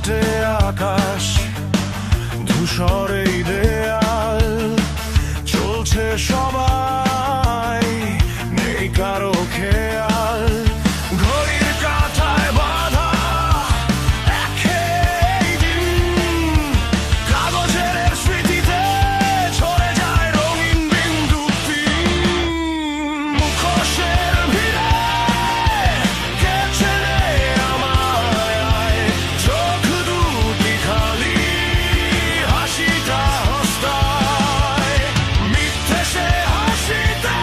কাটে আকাশ, ধূসর এই দেয়াল, চলছে সবাই, নেই কারো খেয়াল। ঘড়ির কাঁটায় বাঁধা একই দিন, কাগজের স্মৃতিতে ছড়ে যায় রঙিন বিন্দু পিন। মুখোশের ভিড়ে কে চেনে আমায়, চোখ দুটি খালি, হাসিটা হস্তায়। মিথ্যে সে হাসিতে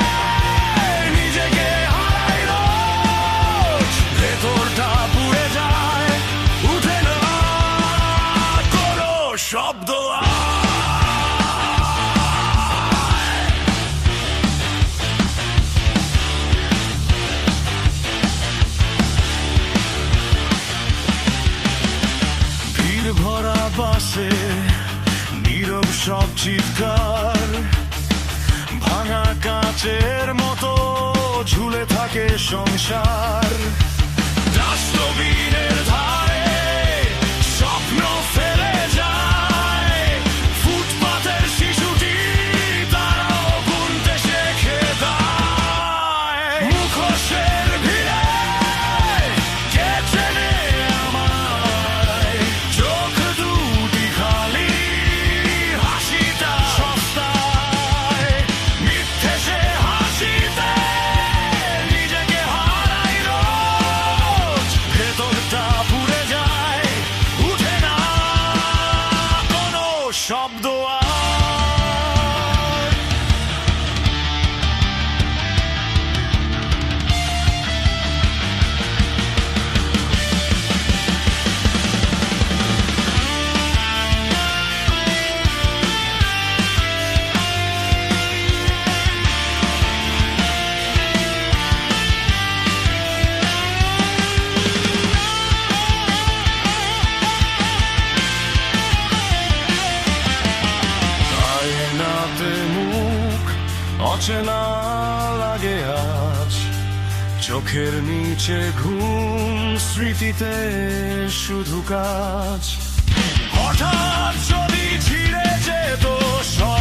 নিজেকে হারাই রোজ, ভেতরটা পুড়ে যায়, উঠে না কোনো শব্দ। ভিড় ভরা বাসে নীরব সব চিৎকার, ভাঙা কাঁচের মতো ঝুলে থাকে সংসার। ডাস্টবিনের ধারে স্বপ্ন ফেলে যায়, ফুটপাতের শিশুটি তারাও গুনতে শেখে দায়। মুখোশের ভিড়ে কে চেনে আমায়, চোখ দুটি খালি, হাসিটা সস্তায়। মিথ্যে সে হাসিতে নিজেকে হারাই রোজ, ভেতরটা পুড়ে যায়, উঠে না কোনো শব্দ আর। আয়নাতে মুখ অচেনা লাগে আজ, চোখের নিচে ঘুম, স্মৃতিতে শুধু কাজ। হঠাৎ যদি ছিঁড়ে যেত সব